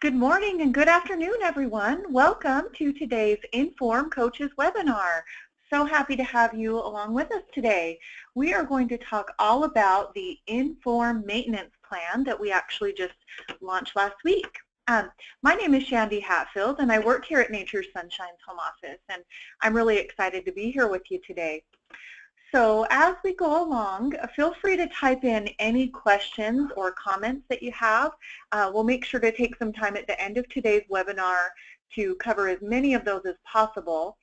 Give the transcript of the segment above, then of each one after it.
Good morning and good afternoon, everyone. Welcome to today's IN.FORM Coaches webinar. So happy to have you along with us today. We are going to talk all about the IN.FORM maintenance plan that we actually just launched last week. My name is Shandy Hatfield, and I work here at Nature's Sunshine's home office, and I'm really excited to be here with you today. So as we go along, feel free to type in any questions or comments that you have. We'll make sure to take some time at the end of today's webinar to cover as many of those as possible.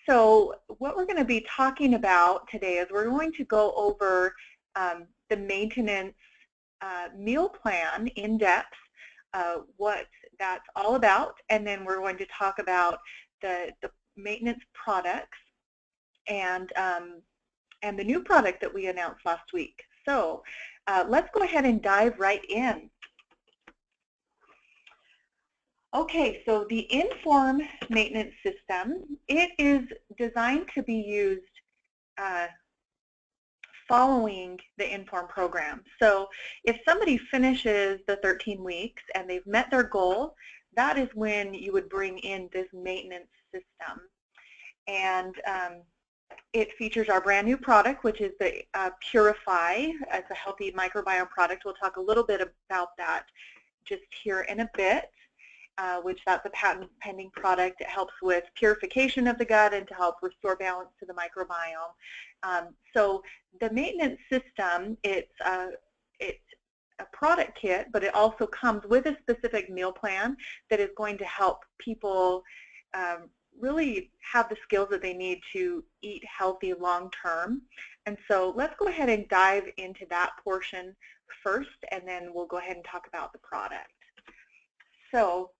So what we're going to be talking about today is we're going to go over the maintenance meal plan in depth, what that's all about, and then we're going to talk about the maintenance products and the new product that we announced last week. So let's go ahead and dive right in. Okay, so the IN.FORM maintenance system, it is designed to be used following the IN.FORM program. So if somebody finishes the 13 weeks and they've met their goal, that is when you would bring in this maintenance system. And it features our brand new product, which is the Purify. It's a healthy microbiome product. We'll talk a little bit about that just here in a bit, which that's a patent pending product. It helps with purification of the gut and to help restore balance to the microbiome. So the maintenance system, it's a product kit, but it also comes with a specific meal plan that is going to help people really have the skills that they need to eat healthy long term. And so let's go ahead and dive into that portion first, and then we'll go ahead and talk about the product. So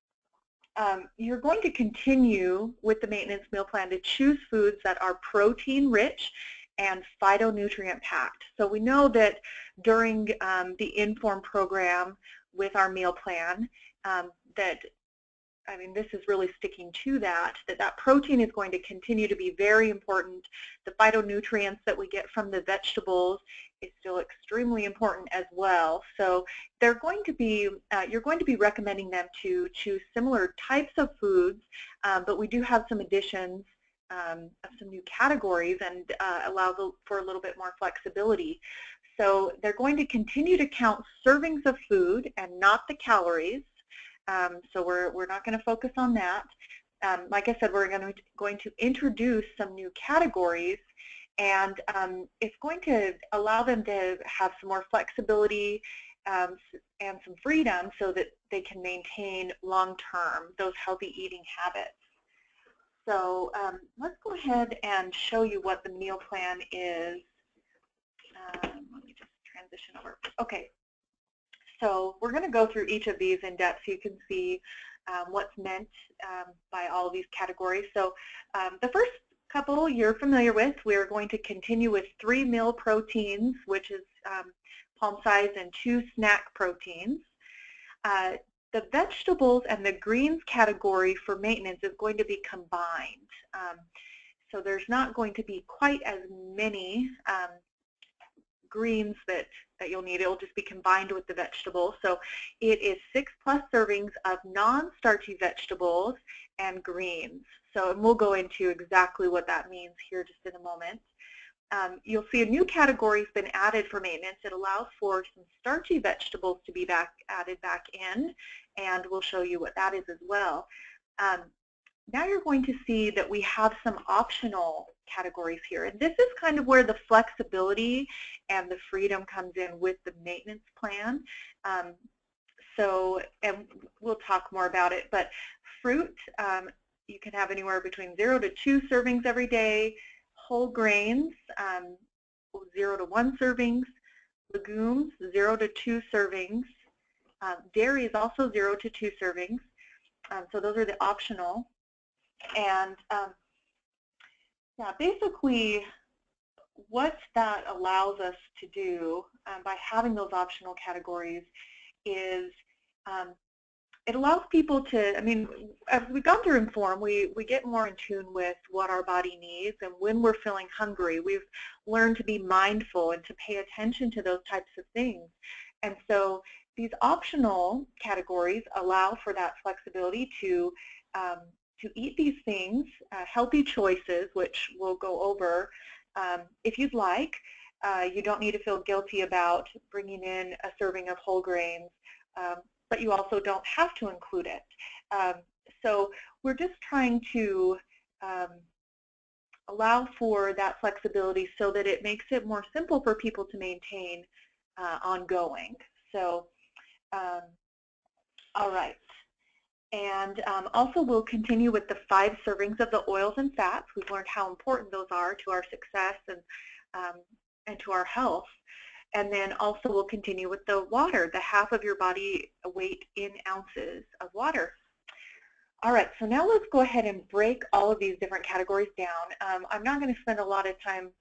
you're going to continue with the maintenance meal plan to choose foods that are protein rich and phytonutrient packed. So we know that during the IN.FORM program with our meal plan this is really sticking to that protein is going to continue to be very important. The phytonutrients that we get from the vegetables is still extremely important as well. So they're going to be, you're going to be recommending them to choose similar types of foods, but we do have some additions of some new categories and allows for a little bit more flexibility. So they're going to continue to count servings of food and not the calories. So we're not going to focus on that. Like I said, we're going to introduce some new categories, and it's going to allow them to have some more flexibility and some freedom so that they can maintain long-term those healthy eating habits. So let's go ahead and show you what the meal plan is. Let me just transition over. Okay. So we're going to go through each of these in depth so you can see what's meant by all of these categories. So the first couple you're familiar with, we're going to continue with 3 meal proteins, which is palm size, and 2 snack proteins. The vegetables and the greens category for maintenance is going to be combined. So there's not going to be quite as many greens that you'll need. It'll just be combined with the vegetables. So it is 6+ servings of non-starchy vegetables and greens. So and we'll go into exactly what that means here just in a moment. You'll see a new category has been added for maintenance. It allows for some starchy vegetables to be added back in, and we'll show you what that is as well. Now you're going to see that we have some optional categories here, and this is kind of where the flexibility and the freedom comes in with the maintenance plan. And we'll talk more about it, but fruit, you can have anywhere between 0 to 2 servings every day. Whole grains, 0 to 1 servings. Legumes, 0 to 2 servings. Dairy is also 0 to 2 servings. So those are the optional. And yeah, basically what that allows us to do by having those optional categories is it allows people to, as we've gone through IN.FORM, we get more in tune with what our body needs, and when we're feeling hungry, we've learned to be mindful and to pay attention to those types of things. And so optional categories allow for that flexibility to eat these things, healthy choices, which we'll go over if you'd like. You don't need to feel guilty about bringing in a serving of whole grains, but you also don't have to include it. So we're just trying to allow for that flexibility so that it makes it more simple for people to maintain ongoing. So, all right. And also we'll continue with the 5 servings of the oils and fats. We've learned how important those are to our success and to our health. And then also we'll continue with the water, the half of your body weight in ounces of water. All right, so now let's go ahead and break all of these different categories down. I'm not going to spend a lot of time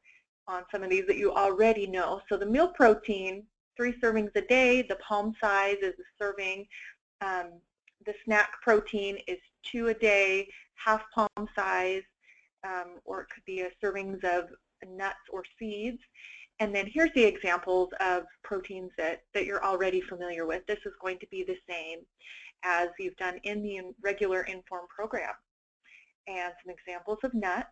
on some of these that you already know. So the meal protein, 3 servings a day. The palm size is a serving. The snack protein is 2 a day, half palm size, or it could be a servings of nuts or seeds. And then here's the examples of proteins that you're already familiar with. This is going to be the same as you've done in the regular IN.FORM program. And some examples of nuts.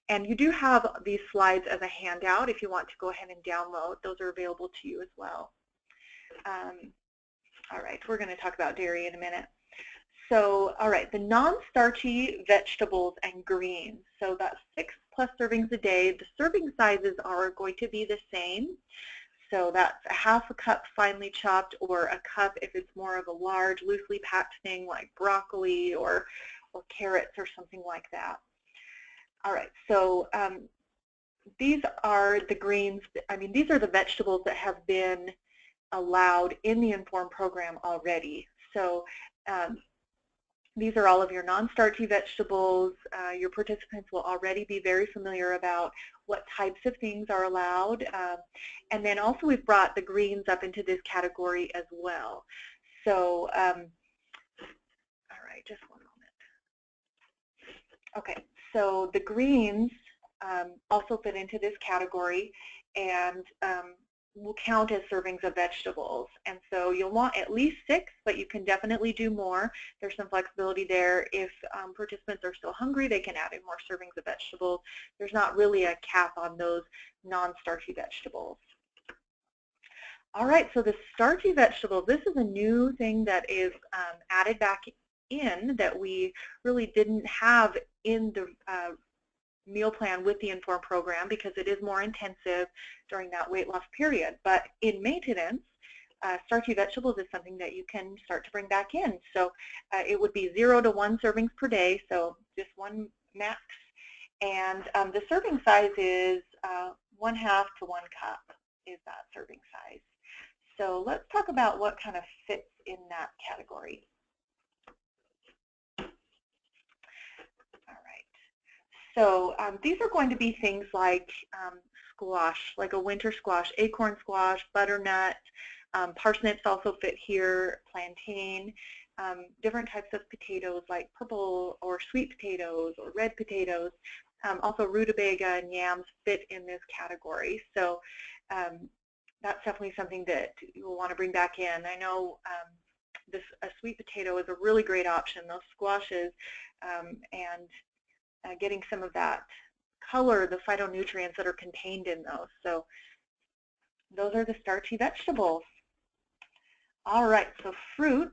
And you do have these slides as a handout if you want to go ahead and download. Those are available to you as well. All right, we're going to talk about dairy in a minute. So, all right, the non-starchy vegetables and greens. So that's 6+ servings a day. The serving sizes are going to be the same. So that's a half a cup finely chopped, or a cup if it's more of a large, loosely packed thing like broccoli or carrots or something like that. All right, so these are the greens. I mean, these are the vegetables that have been allowed in the IN.FORM program already. So these are all of your non-starchy vegetables. Your participants will already be very familiar about what types of things are allowed. And then also we've brought the greens up into this category as well. So, all right, just one moment. Okay, so the greens also fit into this category, and will count as servings of vegetables. And so you'll want at least 6, but you can definitely do more. There's some flexibility there. If participants are still hungry, they can add in more servings of vegetables. There's not really a cap on those non-starchy vegetables. All right, so the starchy vegetables, this is a new thing that is added back in that we really didn't have in the meal plan with the IN.FORM program, because it is more intensive during that weight loss period. But in maintenance, starchy vegetables is something that you can start to bring back in. So it would be 0 to 1 servings per day, so just 1 max. And the serving size is 1/2 to 1 cup is that serving size. So let's talk about what kind of fits in that category. So these are going to be things like squash, like a winter squash, acorn squash, butternut, parsnips also fit here, plantain, different types of potatoes like purple or sweet potatoes or red potatoes. Also rutabaga and yams fit in this category. So that's definitely something that you'll want to bring back in. I know a sweet potato is a really great option. Those squashes and getting some of that color, the phytonutrients that are contained in those. So those are the starchy vegetables. All right, so fruit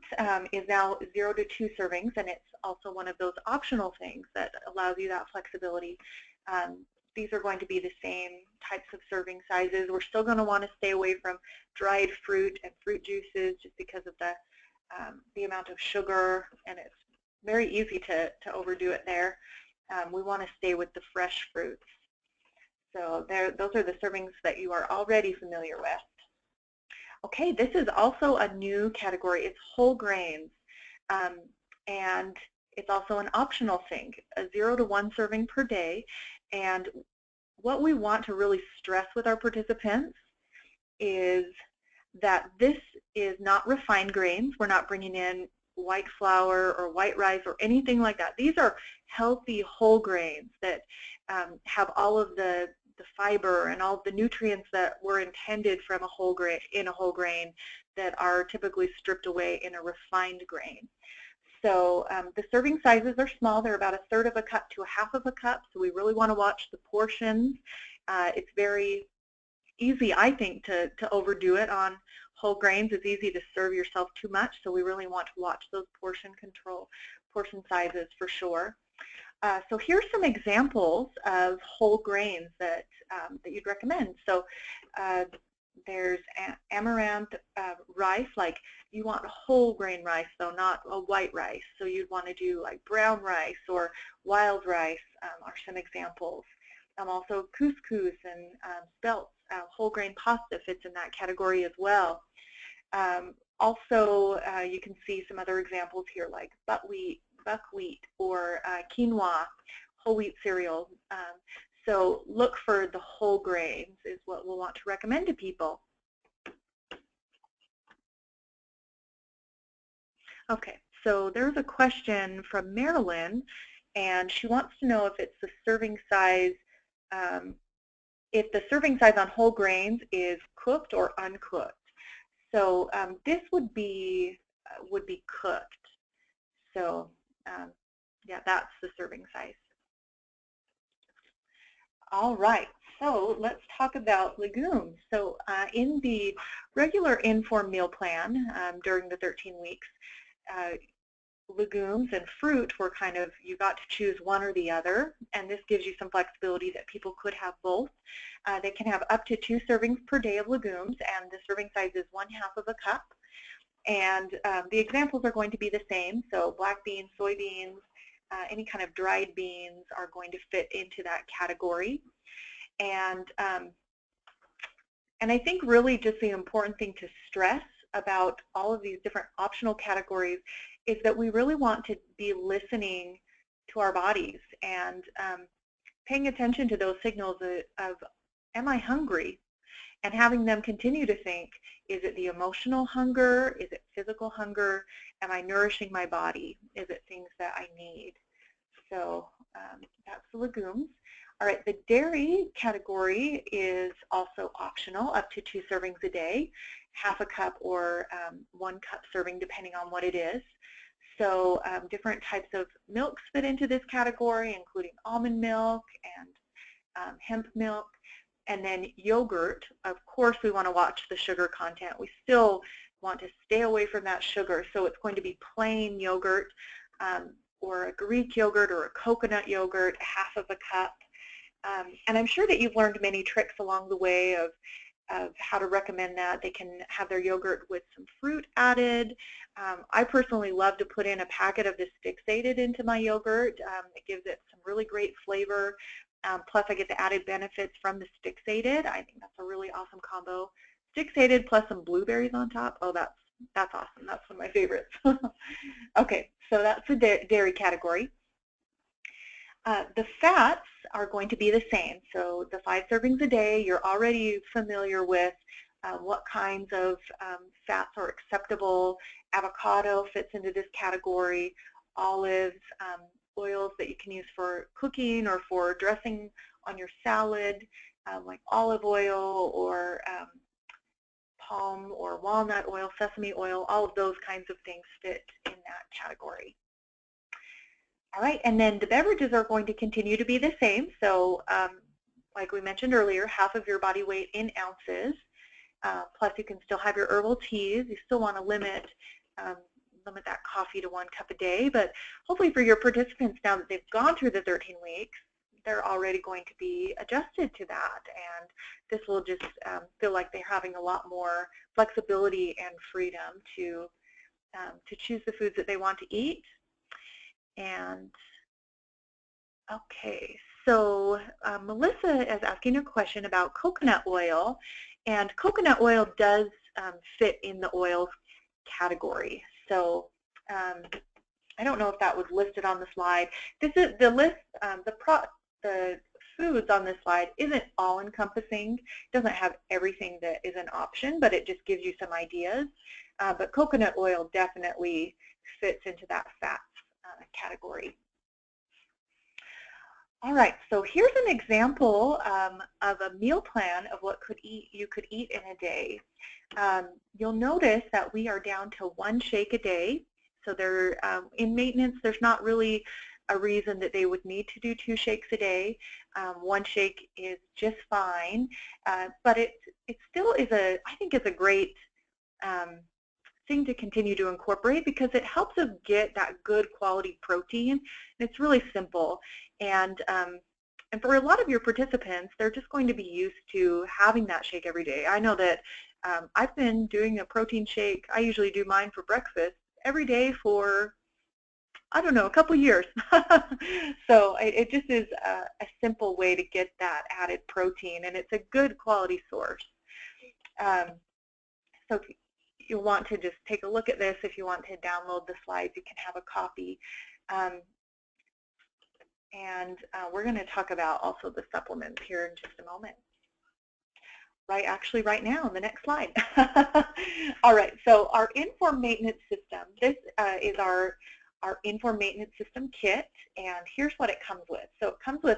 is now 0 to 2 servings, and it's also one of those optional things that allows you that flexibility. These are going to be the same types of serving sizes. We're still going to want to stay away from dried fruit and fruit juices just because of the amount of sugar, and it's very easy to overdo it there. We want to stay with the fresh fruits. So those are the servings that you are already familiar with. Okay, this is also a new category. It's whole grains, and it's also an optional thing, a 0 to 1 serving per day. And what we want to really stress with our participants is that this is not refined grains. We're not bringing in white flour or white rice or anything like that. These are healthy whole grains that have all of the fiber and all the nutrients that were intended from a whole grain that are typically stripped away in a refined grain. So the serving sizes are small. They're about 1/3 of a cup to 1/2 of a cup. So we really want to watch the portions. It's very easy, I think, to overdo it on whole grains. It's easy to serve yourself too much. So we really want to watch those portion sizes for sure. So here's some examples of whole grains that you'd recommend. So there's amaranth rice, like you want whole grain rice though, not a white rice. So you'd want to do like brown rice or wild rice are some examples. Also couscous and spelt, whole grain pasta fits in that category as well. Also you can see some other examples here like buckwheat or quinoa, whole wheat cereal. So look for the whole grains is what we'll want to recommend to people. Okay, so there's a question from Marilyn, and she wants to know if it's the serving size, if the serving size on whole grains is cooked or uncooked. So this would be cooked. So yeah, that's the serving size. All right, so let's talk about legumes. So in the regular IN.FORM meal plan during the 13 weeks, legumes and fruit were kind of, you got to choose one or the other, and this gives you some flexibility that people could have both. They can have up to 2 servings per day of legumes, and the serving size is 1/2 of a cup. And the examples are going to be the same, so black beans, soybeans, any kind of dried beans are going to fit into that category. And I think really just the important thing to stress about all of these different optional categories is that we really want to be listening to our bodies and paying attention to those signals of am I hungry? And having them continue to think, is it the emotional hunger? Is it physical hunger? Am I nourishing my body? Is it things that I need? So that's the legumes. All right, the dairy category is also optional, up to 2 servings a day, 1/2 a cup or 1 cup serving depending on what it is. So different types of milks fit into this category, including almond milk and hemp milk. And then yogurt, of course we want to watch the sugar content. We still want to stay away from that sugar, so it's going to be plain yogurt or a Greek yogurt or a coconut yogurt, 1/2 of a cup. And I'm sure that you've learned many tricks along the way of how to recommend that. They can have their yogurt with some fruit added. I personally love to put in a packet of this fixated into my yogurt. It gives it some really great flavor. Plus I get the added benefits from the fixated. I think that's a really awesome combo. Fixated plus some blueberries on top. Oh, that's awesome. That's one of my favorites. Okay, so that's the dairy category. The fats are going to be the same. So the 5 servings a day, you're already familiar with what kinds of fats are acceptable. Avocado fits into this category. Olives, oils that you can use for cooking or for dressing on your salad, like olive oil or palm or walnut oil, sesame oil, all of those kinds of things fit in that category. All right, and then the beverages are going to continue to be the same. So like we mentioned earlier, 1/2 of your body weight in ounces. Plus you can still have your herbal teas. You still want to limit that coffee to 1 cup a day, but hopefully for your participants, now that they've gone through the 13 weeks, they're already going to be adjusted to that, and this will just feel like they're having a lot more flexibility and freedom to choose the foods that they want to eat. And okay, so Melissa is asking a question about coconut oil, and coconut oil does fit in the oils category. So I don't know if that was listed on the slide. This is the list. The foods on this slide isn't all-encompassing. It doesn't have everything that is an option, but it just gives you some ideas. But coconut oil definitely fits into that fats category. All right, so here's an example of a meal plan of what you could eat in a day. You'll notice that we are down to 1 shake a day. So in maintenance, there's not really a reason that they would need to do 2 shakes a day. 1 shake is just fine, but it still is I think it's a great um, thing to continue to incorporate because it helps us get that good quality protein. And it's really simple. And for a lot of your participants, they're just going to be used to having that shake every day. I know that I've been doing a protein shake. I usually do mine for breakfast every day for, I don't know, a couple years. So it just is a simple way to get that added protein, and it's a good quality source. So you'll want to just take a look at this. If you want to download the slides, you can have a copy. We're going to talk about also the supplements here in just a moment. Actually right now on the next slide. All right, so our IN.FORM maintenance system, this is our IN.FORM maintenance system kit, and here's what it comes with. So it comes with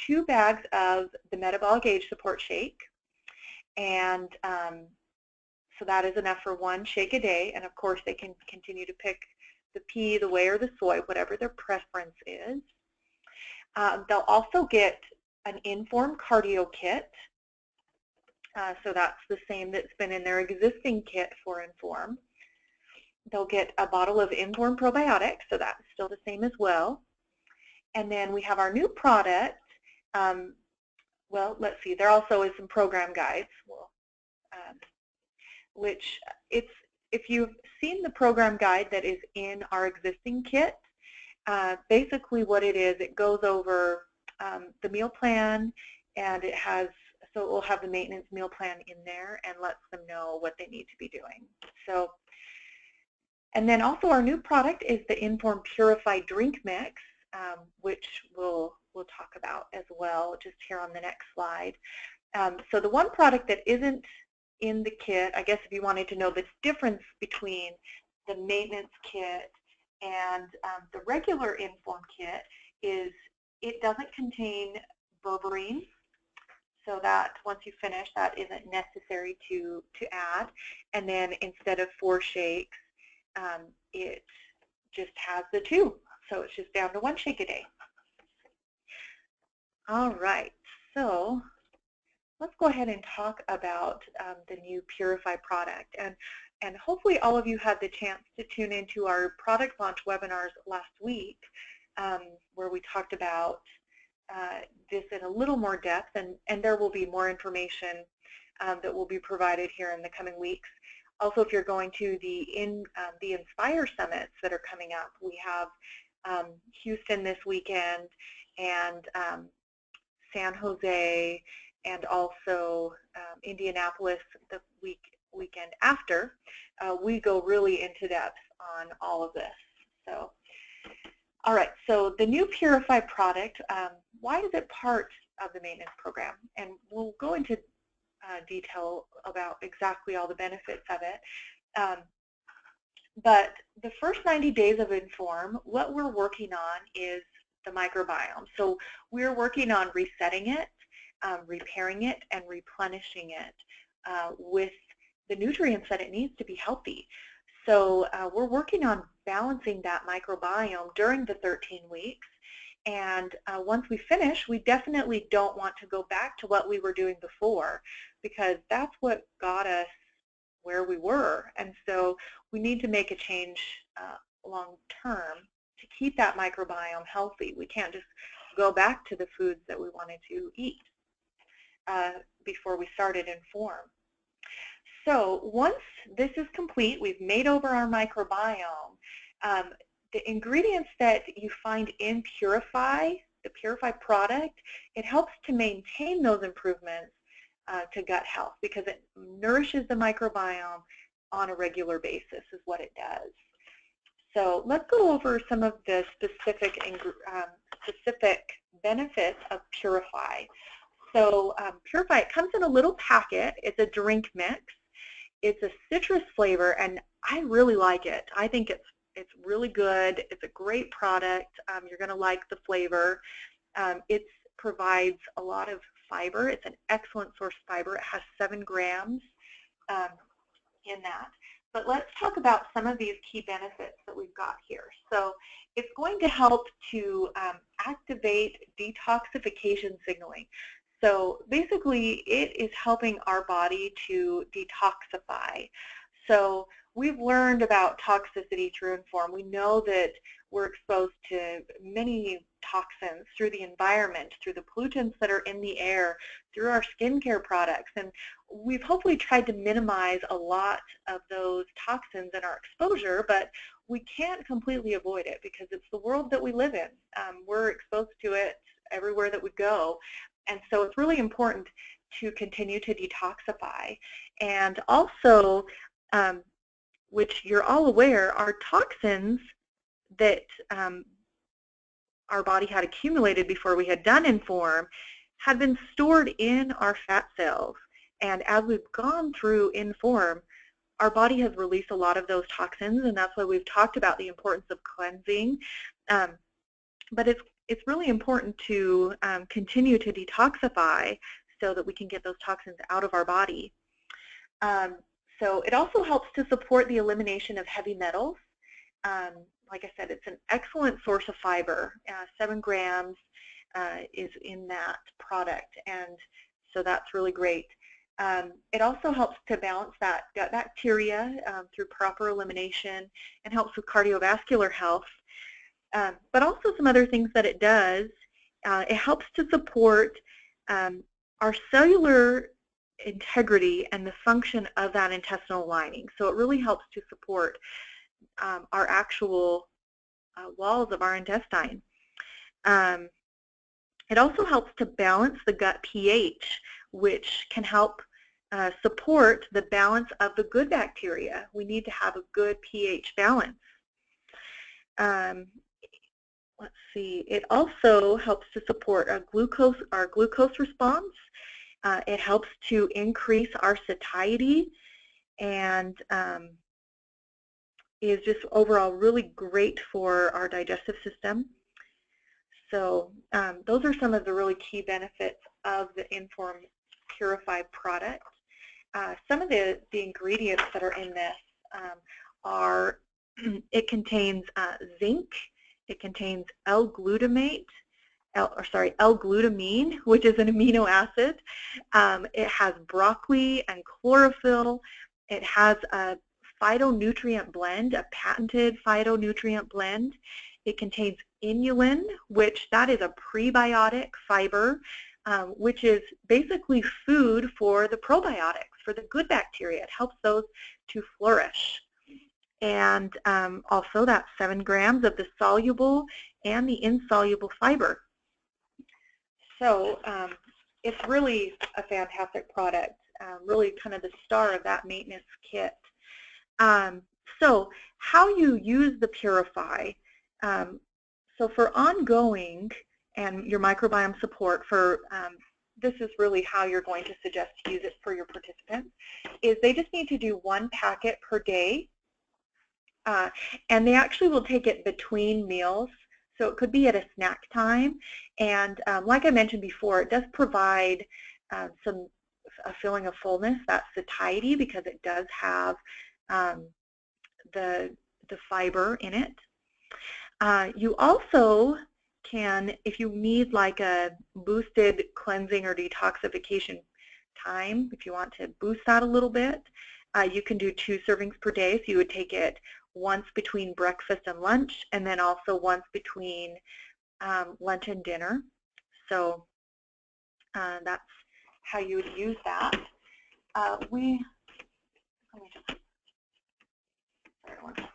2 bags of the metabolic age support shake, and so that is enough for 1 shake a day, and of course they can continue to pick the pea, the whey, or the soy, whatever their preference is. They'll also get an IN.FORM cardio kit, so that's the same that's been in their existing kit for IN.FORM. They'll get a bottle of IN.FORM probiotics, so that's still the same as well. And then we have our new product. Well, let's see, there also is some program guides, which if you've seen the program guide that is in our existing kit, basically what it is, it goes over the meal plan, and so it will have the maintenance meal plan in there and lets them know what they need to be doing. So, and then also our new product is the IN.FORM Purified Drink Mix, which we'll talk about as well just here on the next slide. So the one product that isn't in the kit, I guess if you wanted to know the difference between the maintenance kit and the regular IN.FORM kit, is it doesn't contain berberine, so that once you finish, that isn't necessary to add. And then instead of 4 shakes, it just has the 2, so it's just down to 1 shake a day. All right, so let's go ahead and talk about the new Purify product. And hopefully all of you had the chance to tune into our product launch webinars last week, where we talked about this in a little more depth, and there will be more information that will be provided here in the coming weeks. Also, if you're going to the Inspire Summits that are coming up, we have Houston this weekend, and San Jose, and also Indianapolis the weekend after. We go really into depth on all of this. So, all right, so the new Purify product, why is it part of the maintenance program? And we'll go into detail about exactly all the benefits of it. But the first 90 days of IN.FORM, what we're working on is the microbiome. So we're working on resetting it, repairing it, and replenishing it with the nutrients that it needs to be healthy. So we're working on balancing that microbiome during the 13 weeks. And once we finish, we definitely don't want to go back to what we were doing before, because that's what got us where we were. And so we need to make a change long term to keep that microbiome healthy. We can't just go back to the foods that we wanted to eat before we started IN.FORM. So once this is complete, we've made over our microbiome. The ingredients that you find in Purify, the Purify product, it helps to maintain those improvements to gut health, because it nourishes the microbiome on a regular basis is what it does. So let's go over some of the specific benefits of Purify. So Purify, it comes in a little packet. It's a drink mix. It's a citrus flavor, and I really like it. I think it's really good. It's a great product. You're going to like the flavor. It provides a lot of fiber. It's an excellent source of fiber. It has 7 grams in that. But let's talk about some of these key benefits that we've got here. So it's going to help to activate detoxification signaling. So basically, it is helping our body to detoxify. So we've learned about toxicity through IN.FORM. We know that we're exposed to many toxins through the environment, through the pollutants that are in the air, through our skincare products, and we've hopefully tried to minimize a lot of those toxins in our exposure, but we can't completely avoid it because it's the world that we live in. We're exposed to it everywhere that we go, and so it's really important to continue to detoxify. And also, which you're all aware, are toxins that our body had accumulated before we had done IN.FORM had been stored in our fat cells. And as we've gone through IN.FORM, our body has released a lot of those toxins, and that's why we've talked about the importance of cleansing. But it's really important to continue to detoxify so that we can get those toxins out of our body. So it also helps to support the elimination of heavy metals. Like I said, it's an excellent source of fiber. 7 grams is in that product, and so that's really great. It also helps to balance that gut bacteria through proper elimination and helps with cardiovascular health. But also some other things that it does, it helps to support our cellular integrity and the function of that intestinal lining. So it really helps to support our actual walls of our intestine. It also helps to balance the gut pH, which can help support the balance of the good bacteria. We need to have a good pH balance. Let's see. It also helps to support our glucose response. It helps to increase our satiety, and is just overall really great for our digestive system. So those are some of the really key benefits of the IN.FORM Purify product. Some of the ingredients that are in this are, it contains zinc, it contains L-glutamine, which is an amino acid. It has broccoli and chlorophyll. It has a phytonutrient blend, a patented phytonutrient blend. It contains inulin, which that is a prebiotic fiber, which is basically food for the probiotics, for the good bacteria. It helps those to flourish. And also that's 7 grams of the soluble and the insoluble fiber. So it's really a fantastic product, really kind of the star of that maintenance kit. So how you use the Purify. So for ongoing and your microbiome support, for this is really how you're going to suggest to use it for your participants, is they just need to do 1 packet per day. And they actually will take it between meals. So it could be at a snack time. And like I mentioned before, it does provide a feeling of fullness, that satiety, because it does have the fiber in it. You also can, if you need like a boosted cleansing or detoxification time, if you want to boost that a little bit, you can do 2 servings per day. So you would take it once between breakfast and lunch, and then also once between lunch and dinner. So that's how you would use that. Let me just, sorry, one second.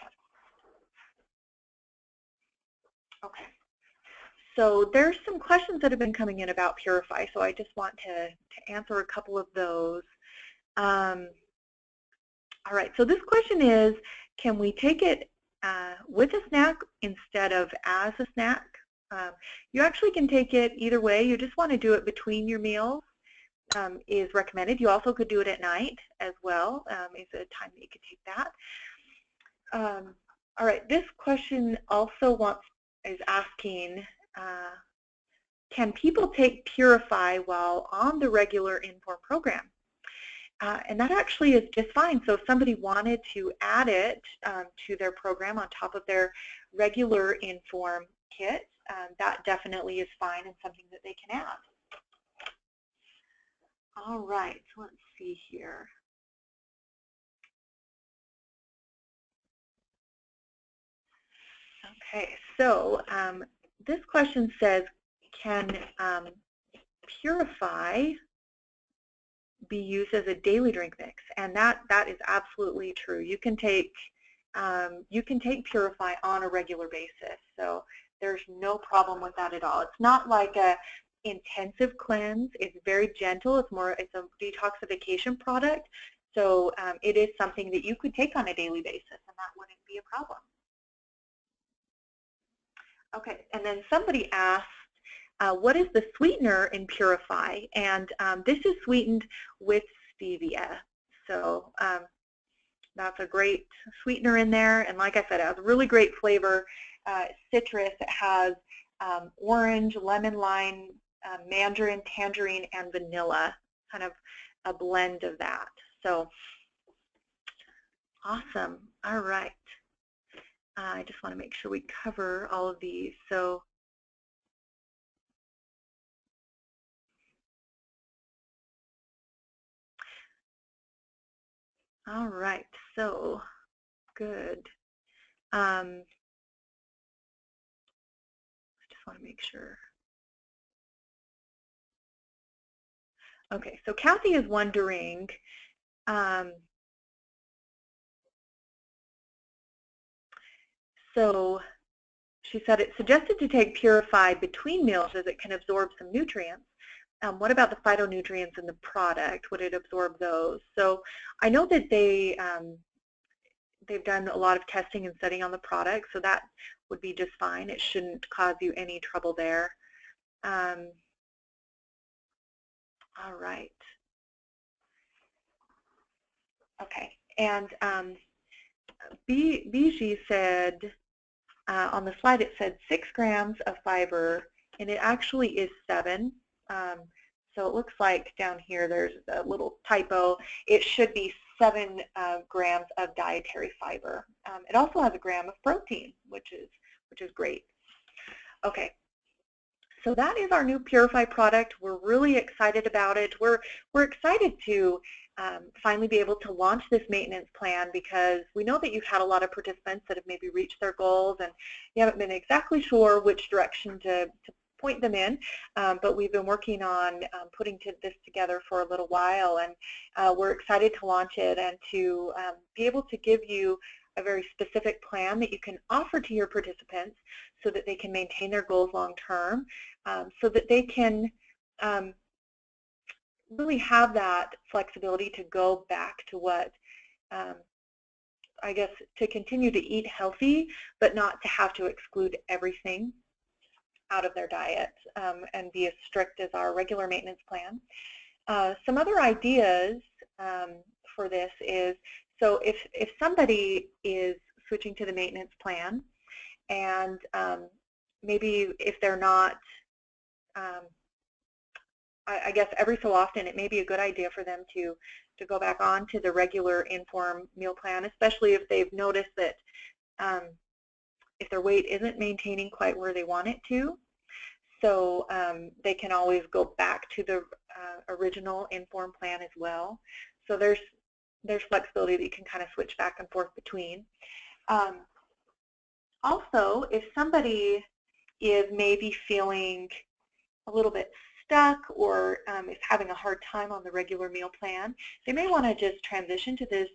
Okay. So there's some questions that have been coming in about Purify, so I just want to answer a couple of those. All right, so this question is, can we take it with a snack instead of as a snack? You actually can take it either way. You just want to do it between your meals is recommended. You also could do it at night as well. Is a time that you could take that. All right, this question also is asking, can people take Purify while on the regular IN.FORM program? And that actually is just fine. So if somebody wanted to add it to their program on top of their regular IN.FORM kit, that definitely is fine and something that they can add. All right, so let's see here. Okay, so this question says, can Purify be used as a daily drink mix? And that is absolutely true. You can take Purify on a regular basis, so there's no problem with that at all. It's not like a intensive cleanse. It's very gentle. It's a detoxification product, so it is something that you could take on a daily basis, and that wouldn't be a problem. Okay, and then somebody asked, what is the sweetener in Purify? And this is sweetened with stevia. So that's a great sweetener in there. And like I said, it has a really great flavor. Citrus. It has orange, lemon, lime, mandarin, tangerine, and vanilla, kind of a blend of that. So awesome. All right. I just want to make sure we cover all of these. So all right, so good. I just want to make sure. Okay, so Kathy is wondering, so she said it's suggested to take Purify between meals as it can absorb some nutrients. What about the phytonutrients in the product? Would it absorb those? So I know that they've done a lot of testing and studying on the product, so that would be just fine. It shouldn't cause you any trouble there. All right. Okay, and BG said, on the slide it said 6 grams of fiber, and it actually is 7. So it looks like down here there's a little typo. It should be 7 grams of dietary fiber. It also has a gram of protein, which is great. Okay, so that is our new Purify product. We're really excited about it. We're excited to finally be able to launch this maintenance plan, because we know that you've had a lot of participants that have maybe reached their goals and you haven't been exactly sure which direction to point them in, but we've been working on putting this together for a little while, and we're excited to launch it and to be able to give you a very specific plan that you can offer to your participants so that they can maintain their goals long term, so that they can really have that flexibility to go back to what, I guess, to continue to eat healthy, but not to have to exclude everything out of their diet and be as strict as our regular maintenance plan. Some other ideas for this is, so if somebody is switching to the maintenance plan, and maybe if they're not, I guess every so often it may be a good idea for them to go back on to the regular IN.FORM meal plan, especially if they've noticed that if their weight isn't maintaining quite where they want it to. So they can always go back to the original IN.FORM plan as well. So there's flexibility that you can kind of switch back and forth between. Also, if somebody is maybe feeling a little bit stuck or is having a hard time on the regular meal plan, they may want to just transition to this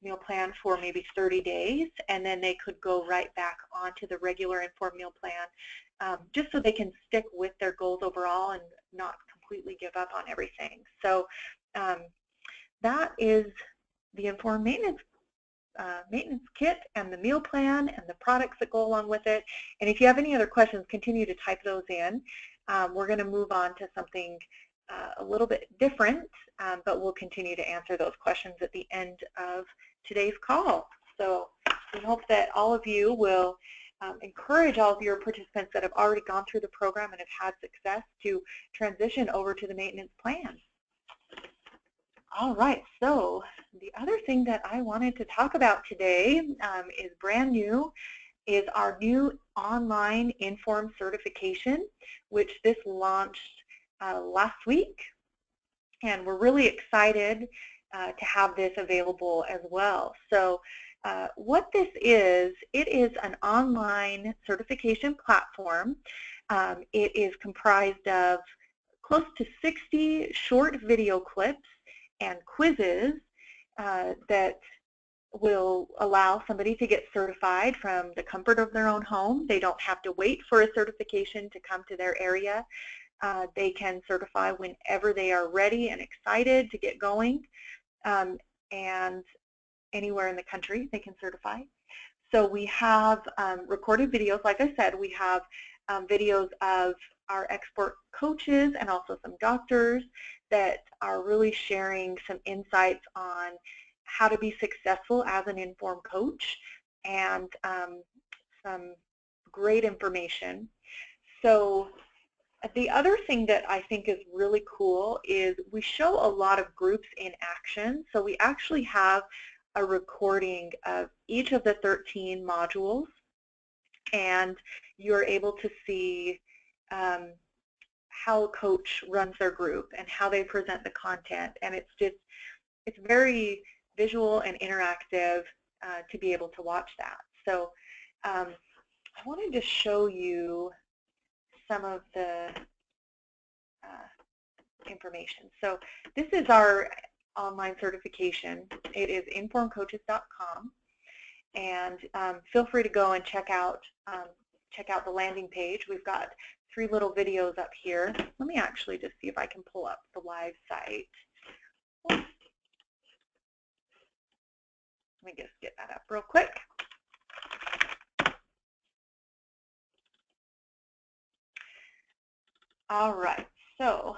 meal plan for maybe 30 days, and then they could go right back onto the regular IN.FORM meal plan, just so they can stick with their goals overall and not completely give up on everything. So that is the IN.FORM maintenance kit and the meal plan and the products that go along with it. And if you have any other questions, continue to type those in. We're going to move on to something a little bit different, but we'll continue to answer those questions at the end of today's call. So we hope that all of you will encourage all of your participants that have already gone through the program and have had success to transition over to the maintenance plan. All right, so the other thing that I wanted to talk about today is brand new, is our new online IN.FORM certification, which this launched last week, and we're really excited to have this available as well. So what this is, it is an online certification platform. It is comprised of close to 60 short video clips and quizzes that will allow somebody to get certified from the comfort of their own home. They don't have to wait for a certification to come to their area. They can certify whenever they are ready and excited to get going, and anywhere in the country they can certify. So we have recorded videos. Like I said, we have videos of our expert coaches and also some doctors that are really sharing some insights on how to be successful as an IN.FORM coach, and some great information. So the other thing that I think is really cool is we show a lot of groups in action. So we actually have a recording of each of the 13 modules, and you're able to see how a coach runs their group and how they present the content, and it's very visual and interactive to be able to watch that. So I wanted to show you some of the information. So this is our online certification. It is informcoaches.com, and feel free to go and check out the landing page. We've got 3 little videos up here. Let me actually just see if I can pull up the live site. Let me just get that up real quick. All right, so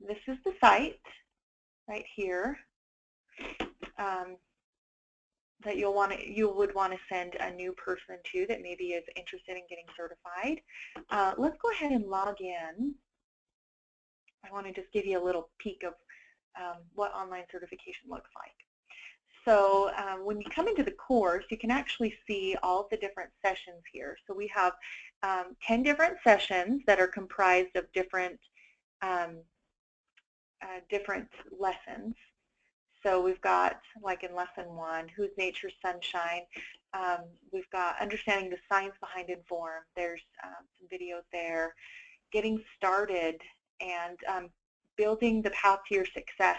this is the site right here that you would want to send a new person to that maybe is interested in getting certified. Let's go ahead and log in. I want to just give you a little peek of what online certification looks like. So when you come into the course, you can actually see all of the different sessions here. So we have 10 different sessions that are comprised of different lessons. So we've got, like in lesson 1, Who's Nature's Sunshine? We've got Understanding the Science Behind IN.FORM. There's some videos there. Getting Started and Building the Path to Your Success.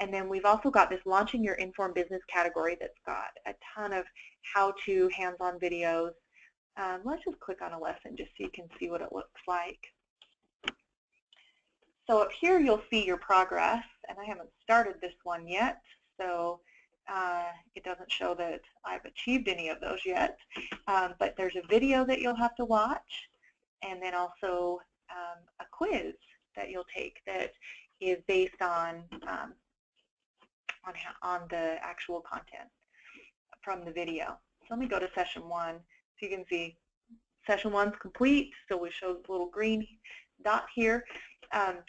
And then we've also got this Launching Your IN.FORM Business category that's got a ton of how-to hands-on videos. Let's just click on a lesson just so you can see what it looks like. So up here you'll see your progress, and I haven't started this one yet, so it doesn't show that I've achieved any of those yet. But there's a video that you'll have to watch, and then also a quiz that you'll take that is based on the actual content from the video. So let me go to session 1 so you can see session 1's complete. So we show the little green dot here. So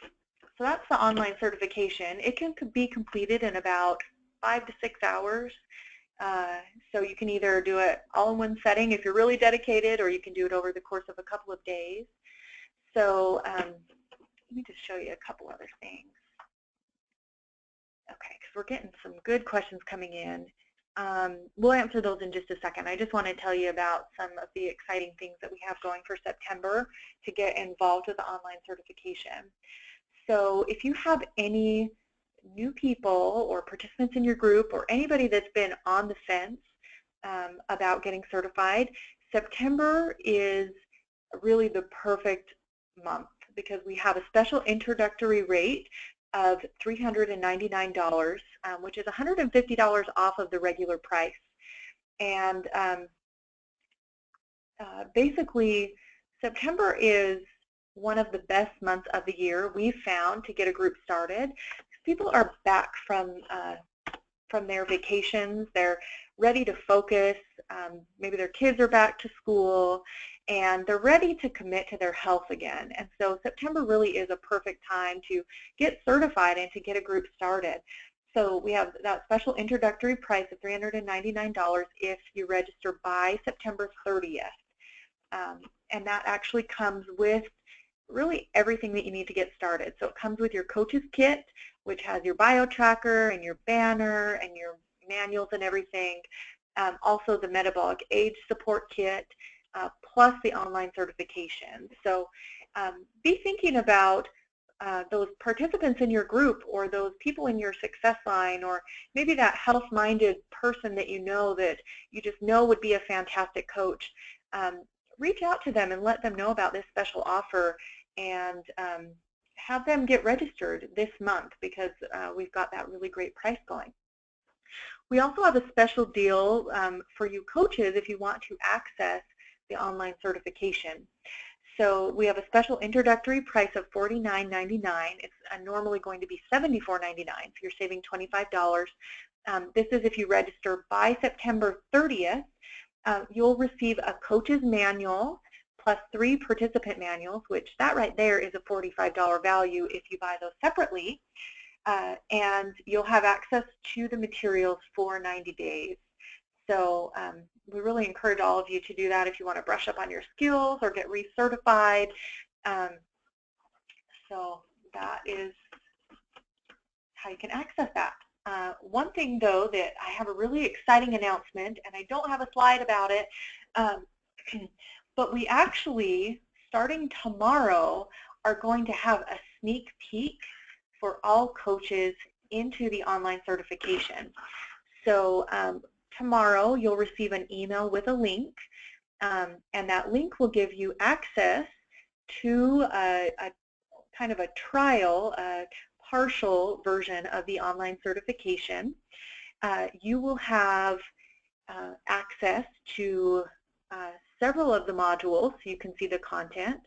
that's the online certification. It can be completed in about 5 to 6 hours. So you can either do it all in one setting if you're really dedicated, or you can do it over the course of a couple of days. So let me just show you a couple other things. Okay, because we're getting some good questions coming in. We'll answer those in just a second. I just want to tell you about some of the exciting things that we have going for September to get involved with the online certification. So if you have any new people or participants in your group or anybody that's been on the fence about getting certified, September is really the perfect month because we have a special introductory rate of $399, which is $150 off of the regular price. And basically, September is one of the best months of the year we've found to get a group started. People are back from their vacations. They're ready to focus. Maybe their kids are back to school, and they're ready to commit to their health again. And so September really is a perfect time to get certified and to get a group started. So we have that special introductory price of $399 if you register by September 30th. And that actually comes with really everything that you need to get started. So it comes with your coach's kit, which has your bio tracker and your banner and your manuals and everything. Also the metabolic age support kit, plus the online certification. So be thinking about those participants in your group, or those people in your success line, or maybe that health-minded person that you know that you just know would be a fantastic coach. Reach out to them and let them know about this special offer, and have them get registered this month, because we've got that really great price going. We also have a special deal for you coaches if you want to access the online certification. So we have a special introductory price of $49.99. It's normally going to be $74.99, so you're saving $25. This is if you register by September 30th. You'll receive a coach's manual plus 3 participant manuals, which that right there is a $45 value if you buy those separately. And you'll have access to the materials for 90 days. So we really encourage all of you to do that if you want to brush up on your skills or get recertified. So that is how you can access that. One thing, though, that I have a really exciting announcement, and I don't have a slide about it, but we actually, starting tomorrow, are going to have a sneak peek for all coaches into the online certification. So tomorrow you'll receive an email with a link, and that link will give you access to a kind of a trial, partial version of the online certification. You will have access to several of the modules, so you can see the content.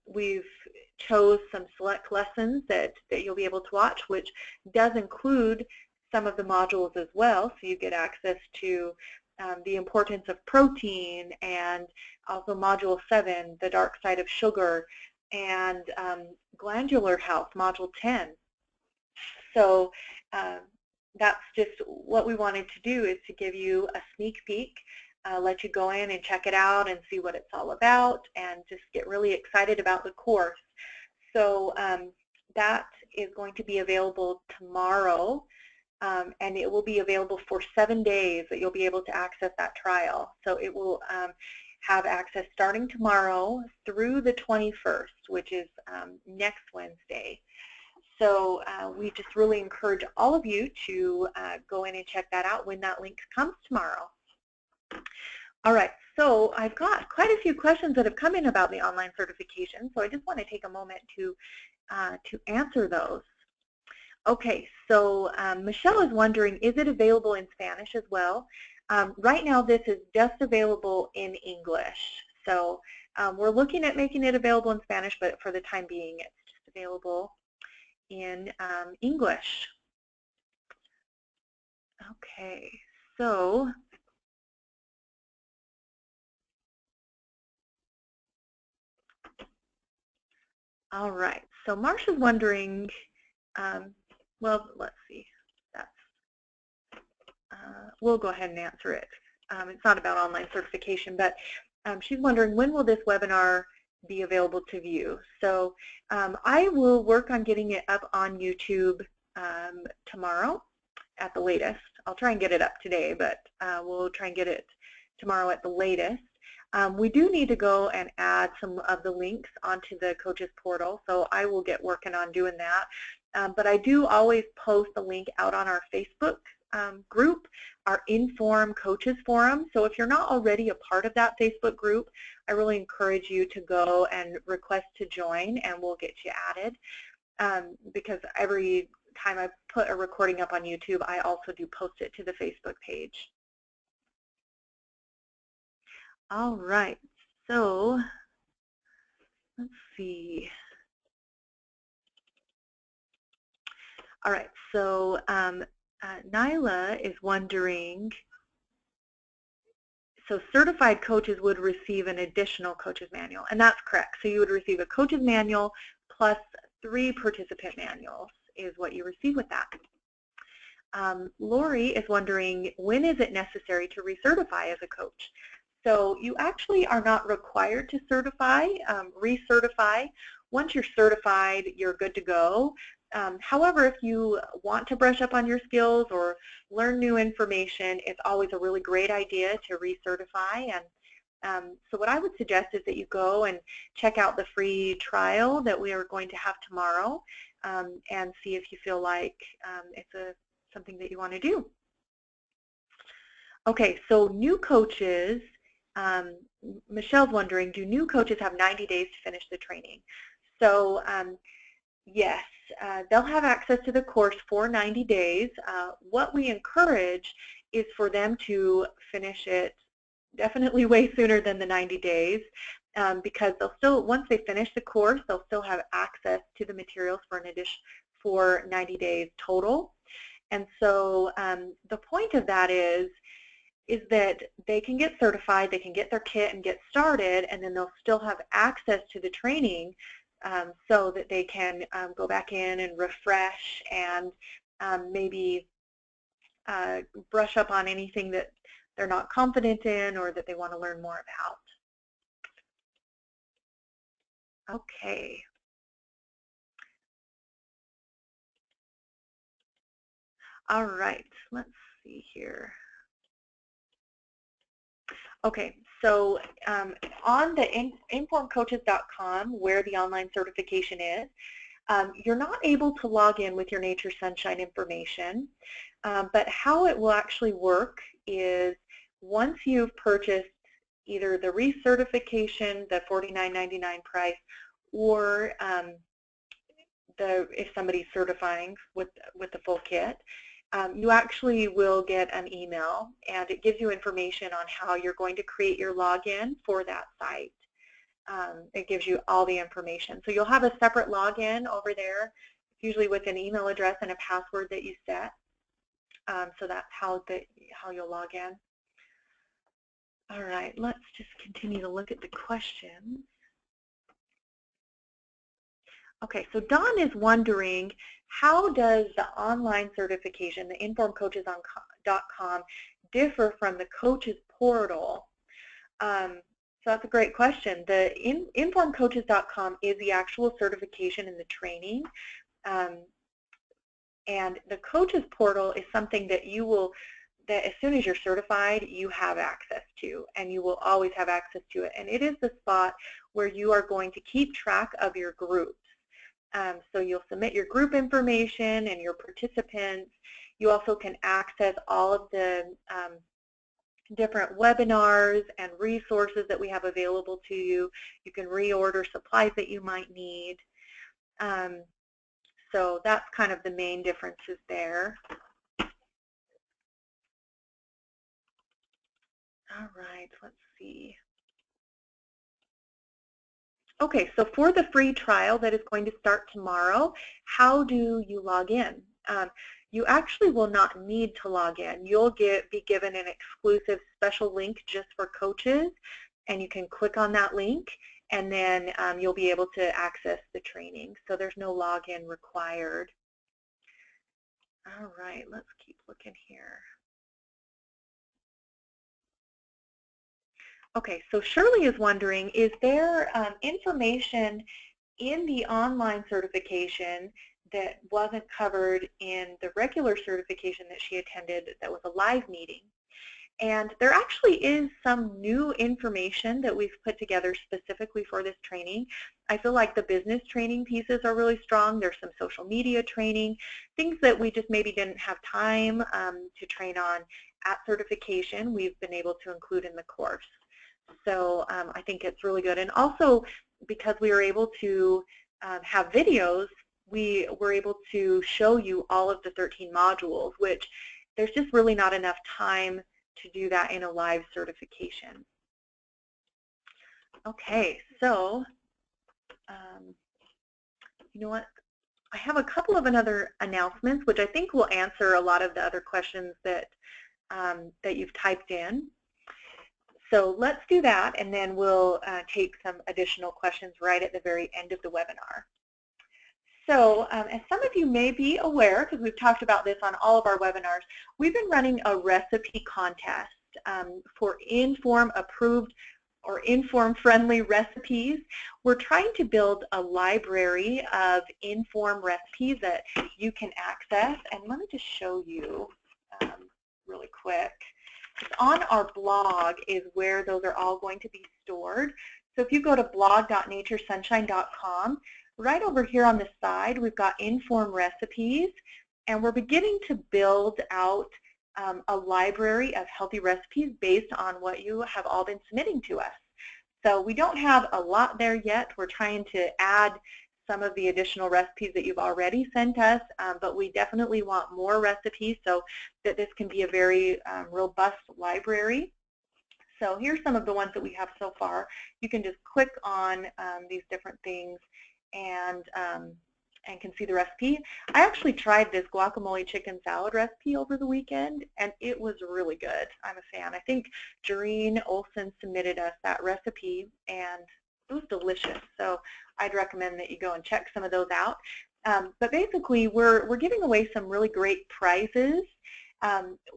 We've chose some select lessons that you'll be able to watch, which does include some of the modules as well, so you get access to the importance of protein, and also Module 7, the dark side of sugar, and glandular health, Module 10. So that's just what we wanted to do, is to give you a sneak peek, let you go in and check it out and see what it's all about, and just get really excited about the course. So that is going to be available tomorrow, and it will be available for 7 days that you'll be able to access that trial. So it will have access starting tomorrow through the 21st, which is next Wednesday. So we just really encourage all of you to go in and check that out when that link comes tomorrow. All right, so I've got quite a few questions that have come in about the online certification, so I just want to take a moment to answer those. Okay, so Michelle is wondering, is it available in Spanish as well? Right now this is just available in English. So we're looking at making it available in Spanish, but for the time being it's just available in English. Okay, so all right, so Marsha's wondering, well, let's see, that's, we'll go ahead and answer it. It's not about online certification, but she's wondering, when will this webinar be available to view? So I will work on getting it up on YouTube tomorrow at the latest. I'll try and get it up today, but we'll try and get it tomorrow at the latest. We do need to go and add some of the links onto the coaches portal, so I will get working on doing that. But I do always post the link out on our Facebook group, our IN.FORM Coaches Forum. So if you're not already a part of that Facebook group, I really encourage you to go and request to join, and we'll get you added. Because every time I put a recording up on YouTube, I also do post it to the Facebook page. All right, so let's see. All right, so Nyla is wondering, So certified coaches would receive an additional coach's manual, and that's correct. So you would receive a coach's manual plus 3 participant manuals is what you receive with that. Lori is wondering, when is it necessary to recertify as a coach? So you actually are not required to certify, recertify. Once you're certified, you're good to go. However, if you want to brush up on your skills or learn new information, it's always a really great idea to recertify. And so what I would suggest is that you go and check out the free trial that we are going to have tomorrow and see if you feel like it's something that you want to do. Okay, so new coaches, Michelle's wondering, do new coaches have 90 days to finish the training? So yes, they'll have access to the course for 90 days. What we encourage is for them to finish it definitely way sooner than the 90 days because they'll still, once they finish the course, they'll still have access to the materials for an addition for 90 days total. And so the point of that is that they can get certified, they can get their kit and get started, and then they'll still have access to the training so that they can go back in and refresh and maybe brush up on anything that they're not confident in or that they want to learn more about. Okay. All right, let's see here. Okay, so on the IN.FORM where the online certification is, you're not able to log in with your Nature Sunshine information, but how it will actually work is once you've purchased either the recertification, the $49.99 price, or if somebody's certifying with the full kit, you actually will get an email, and it gives you information on how you're going to create your login for that site. It gives you all the information. So you'll have a separate login over there, usually with an email address and a password that you set. So that's how you'll log in. All right, let's just continue to look at the questions. Okay, so Dawn is wondering, how does the online certification, the INFORMcoaches.com, differ from the coaches portal? So that's a great question. The INFORMcoaches.com is the actual certification and the training, and the coaches portal is something that that as soon as you're certified, you have access to, and you will always have access to it. And it is the spot where you are going to keep track of your groups. So you'll submit your group information and your participants. You also can access all of the different webinars and resources that we have available to you. You can reorder supplies that you might need. So that's kind of the main differences there. All right, let's see. Okay, so for the free trial that is going to start tomorrow, how do you log in? You actually will not need to log in. You'll be given an exclusive special link just for coaches, and you can click on that link, and then you'll be able to access the training. So there's no login required. All right, let's keep looking here. Okay, so Shirley is wondering, is there information in the online certification that wasn't covered in the regular certification that she attended that was a live meeting? And there actually is some new information that we've put together specifically for this training. I feel like the business training pieces are really strong. There's some social media training, things that we just maybe didn't have time to train on at certification, we've been able to include in the course. So I think it's really good. And also, because we were able to have videos, we were able to show you all of the 13 modules, which there's just really not enough time to do that in a live certification. Okay, so you know what? I have a couple of other announcements, which I think will answer a lot of the other questions that that you've typed in. So let's do that, and then we'll take some additional questions right at the very end of the webinar. So as some of you may be aware, because we've talked about this on all of our webinars, we've been running a recipe contest for IN.FORM approved or IN.FORM friendly recipes. We're trying to build a library of IN.FORM recipes that you can access. And let me just show you really quick. On our blog is where those are all going to be stored. So if you go to blog.naturesunshine.com, right over here on the side, we've got IN.FORM recipes, and we're beginning to build out a library of healthy recipes based on what you have all been submitting to us. So we don't have a lot there yet. We're trying to add some of the additional recipes that you've already sent us, but we definitely want more recipes so that this can be a very robust library. So here's some of the ones that we have so far. You can just click on these different things and can see the recipe. I actually tried this guacamole chicken salad recipe over the weekend, and it was really good. I'm a fan. I think Jareen Olson submitted us that recipe, and it was delicious. So I'd recommend that you go and check some of those out. But basically, we're giving away some really great prizes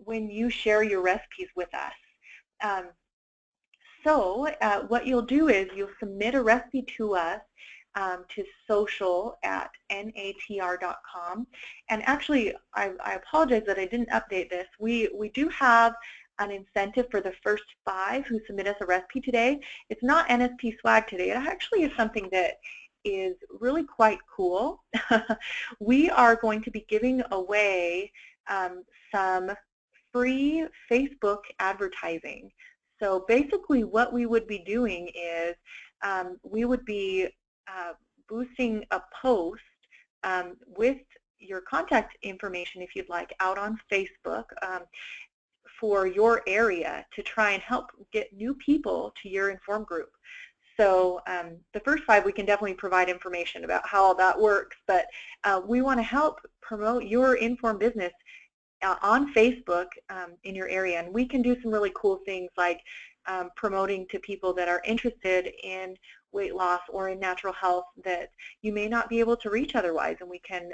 when you share your recipes with us. So what you'll do is you'll submit a recipe to us to social@natr.com. And actually, I apologize that I didn't update this. We do have an incentive for the first 5 who submit us a recipe today. It's not NSP swag today. It actually is something that is really quite cool. We are going to be giving away some free Facebook advertising. So basically what we would be doing is we would be boosting a post with your contact information, if you'd like, out on Facebook for your area to try and help get new people to your IN.FORM group. So the first 5, we can definitely provide information about how all that works, but we want to help promote your IN.FORM business on Facebook in your area. And we can do some really cool things like promoting to people that are interested in weight loss or in natural health that you may not be able to reach otherwise, and we can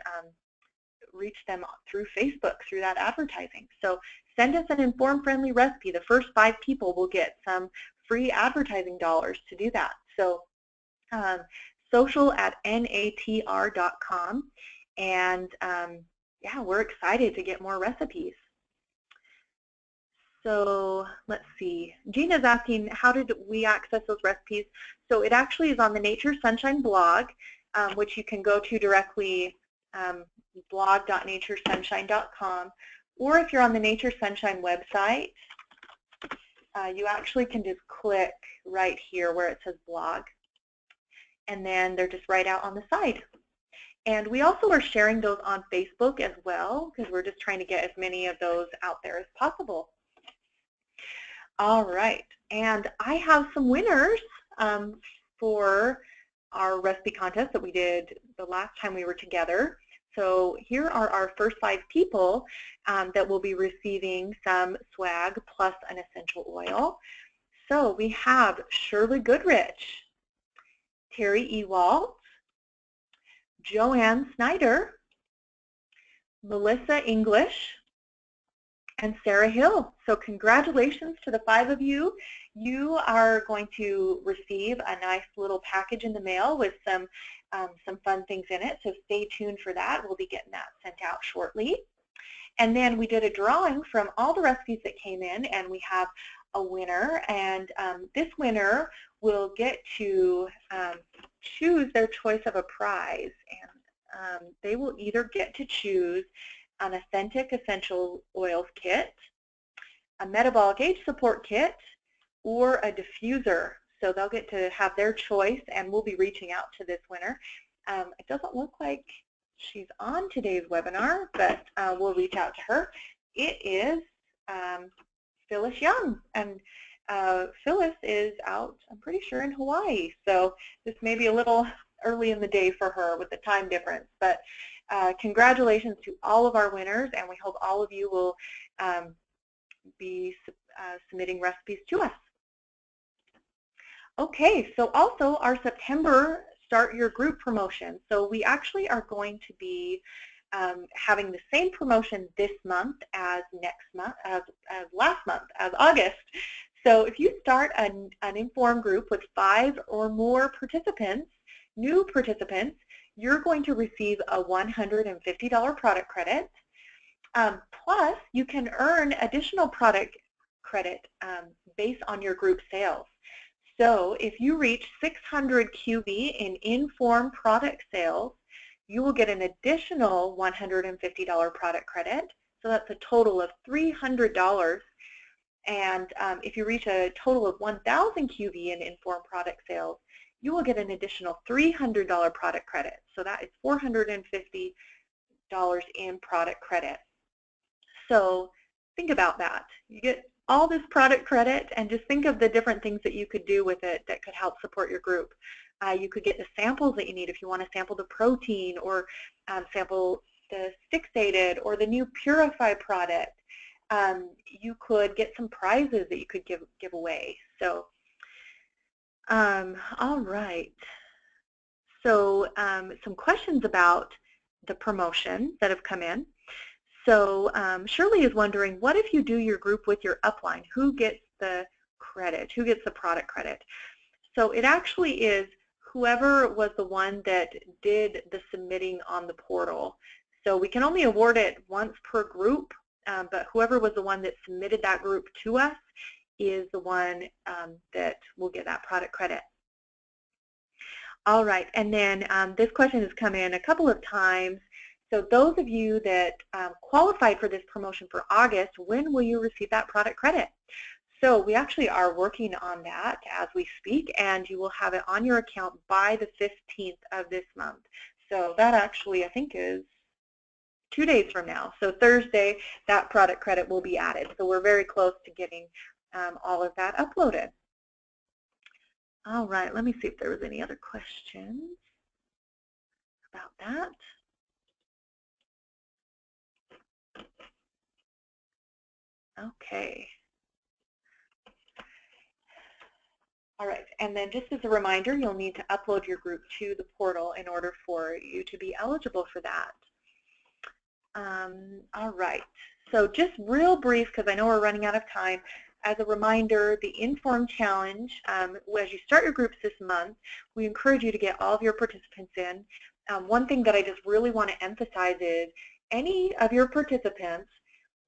reach them through Facebook, through that advertising. So send us an IN.FORM friendly recipe. The first 5 people will get some free advertising dollars to do that. So social@natr.com, and yeah, we're excited to get more recipes. So let's see. Gina's asking, how did we access those recipes? So it actually is on the Nature Sunshine blog, which you can go to directly, blog.naturesunshine.com. Or if you're on the Nature Sunshine website, you actually can just click right here where it says blog. And then they're just right out on the side. And we also are sharing those on Facebook as well, because we're just trying to get as many of those out there as possible. All right, and I have some winners for our recipe contest that we did the last time we were together. So here are our first 5 people that will be receiving some swag plus an essential oil. So we have Shirley Goodrich, Terry Ewald, Joanne Snyder, Melissa English, and Sarah Hill. So congratulations to the 5 of you. You are going to receive a nice little package in the mail with some fun things in it. So stay tuned for that. We'll be getting that sent out shortly. And then we did a drawing from all the recipes that came in, and we have a winner. And this winner will get to choose their choice of a prize. And they will either get to choose an authentic essential oils kit, a metabolic age support kit, or a diffuser. So they'll get to have their choice, and we'll be reaching out to this winner. It doesn't look like she's on today's webinar, but we'll reach out to her. It is Phyllis Young, and Phyllis is out, I'm pretty sure, in Hawaii. So this may be a little early in the day for her with the time difference, but congratulations to all of our winners, and we hope all of you will be submitting recipes to us. Okay, so also our September Start Your Group promotion. So we actually are going to be having the same promotion this month as next month, as last month, as August. So if you start an IN.FORM group with 5 or more participants, new participants, you're going to receive a $150 product credit. Plus, you can earn additional product credit based on your group sales. So if you reach 600 QB in IN.FORM product sales, you will get an additional $150 product credit. So that's a total of $300. And if you reach a total of 1,000 QB in IN.FORM product sales, you will get an additional $300 product credit. So that is $450 in product credit. So think about that. You get all this product credit, and just think of the different things that you could do with it that could help support your group. You could get the samples that you need if you want to sample the protein, or sample the fixated or the new Purify product. You could get some prizes that you could give away. So, all right. So some questions about the promotion that have come in. So Shirley is wondering, what if you do your group with your upline? Who gets the credit? Who gets the product credit? So it actually is whoever was the one that did the submitting on the portal. So we can only award it once per group, but whoever was the one that submitted that group to us is the one that will get that product credit. All right, and then this question has come in a couple of times. So those of you that qualified for this promotion for August, when will you receive that product credit? So we actually are working on that as we speak, and you will have it on your account by the 15th of this month. So that actually, I think, is 2 days from now. So Thursday, that product credit will be added. So we're very close to getting all of that uploaded. All right, let me see if there was any other questions about that. Okay. All right, and then just as a reminder, you'll need to upload your group to the portal in order for you to be eligible for that. All right, so just real brief, because I know we're running out of time. As a reminder, the IN.FORM Challenge, as you start your groups this month, we encourage you to get all of your participants in. One thing that I just really want to emphasize is any of your participants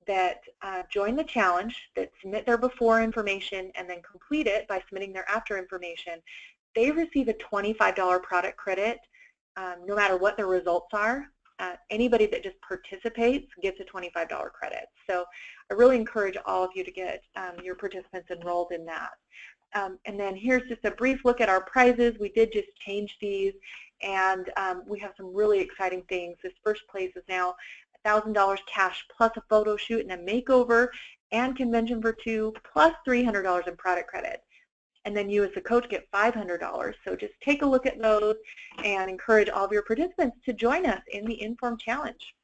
that join the challenge, that submit their before information and then complete it by submitting their after information, they receive a $25 product credit no matter what their results are. Anybody that just participates gets a $25 credit. So I really encourage all of you to get your participants enrolled in that. And then here's just a brief look at our prizes. We did just change these, and we have some really exciting things. This first place is now $1,000 cash plus a photo shoot and a makeover and convention for 2 plus $300 in product credit. And then you as the coach get $500. So just take a look at those and encourage all of your participants to join us in the IN.FORM Challenge.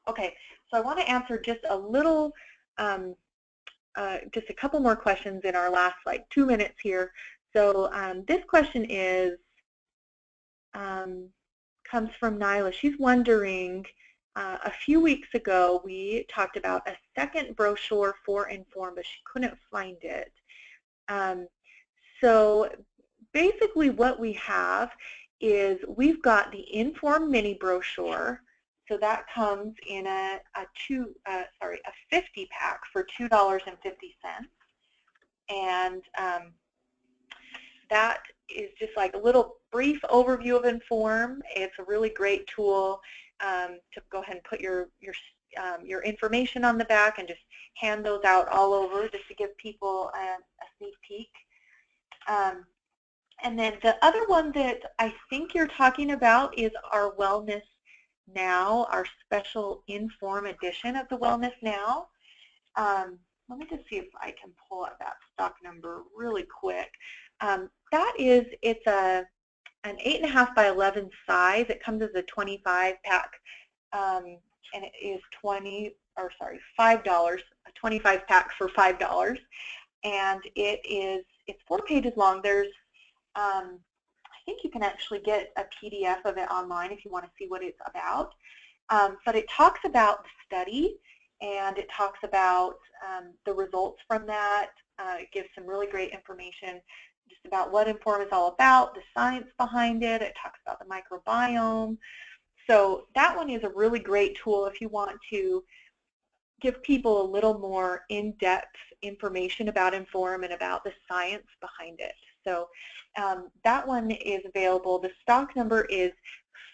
Okay, so I want to answer just a little, just a couple more questions in our last 2 minutes here. So this question is, comes from Nyla. She's wondering, a few weeks ago we talked about a second brochure for IN.FORM, but she couldn't find it. So basically what we have is we've got the IN.FORM mini brochure. So that comes in a 50 pack for $2.50. And that is just like a little brief overview of IN.FORM. It's a really great tool to go ahead and put your information on the back and just hand those out all over just to give people a sneak peek. And then the other one that I think you're talking about is our Wellness Now, our special IN.FORM edition of the Wellness Now. Let me just see if I can pull up that stock number really quick. It's an 8.5 by 11 size. It comes as a 25 pack, and it is $5, a 25 pack for $5. And it's 4 pages long. There's I think you can actually get a PDF of it online if you want to see what it's about. But it talks about the study, and it talks about the results from that. It gives some really great information just about what IN.FORM is all about, the science behind it. It talks about the microbiome. So that one is a really great tool if you want to give people a little more in-depth information about IN.FORM and about the science behind it. So that one is available. The stock number is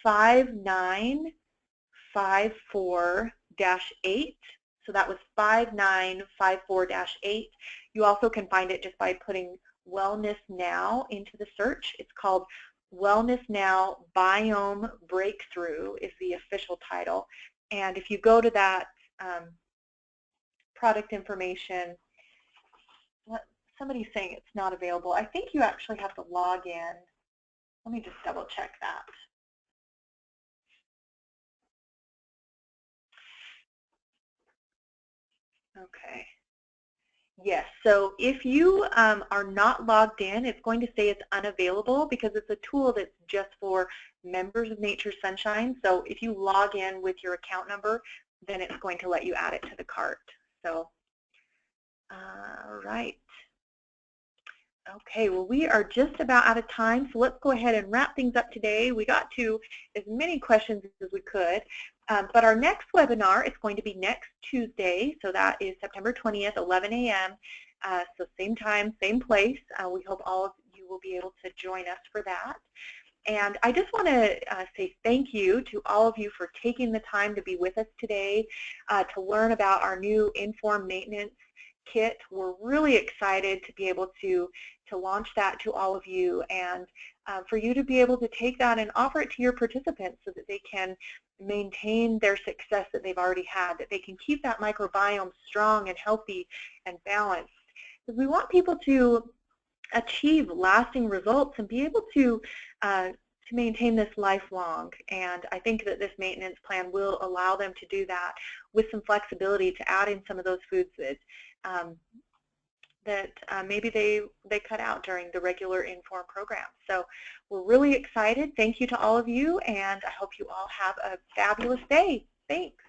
5954-8. So that was 5954-8. You also can find it just by putting Wellness Now into the search. It's called Wellness Now Biome Breakthrough is the official title. And if you go to that product information, somebody's saying it's not available. I think you actually have to log in. Let me just double check that. Okay. Yes, so if you are not logged in, it's going to say it's unavailable because it's a tool that's just for members of Nature's Sunshine. So if you log in with your account number, then it's going to let you add it to the cart. So, right. Okay, well, we are just about out of time, so let's go ahead and wrap things up today. We got to as many questions as we could, but our next webinar is going to be next Tuesday, so that is September 20th, 11 a.m., so same time, same place. We hope all of you will be able to join us for that. And I just want to say thank you to all of you for taking the time to be with us today to learn about our new IN.FORM maintenance kit. We're really excited to be able to launch that to all of you, and for you to be able to take that and offer it to your participants so that they can maintain their success that they've already had, that they can keep that microbiome strong and healthy and balanced. Because we want people to achieve lasting results and be able to maintain this lifelong. And I think that this maintenance plan will allow them to do that with some flexibility to add in some of those foods that maybe they cut out during the regular IN.FORM program. So we're really excited. Thank you to all of you, and I hope you all have a fabulous day. Thanks.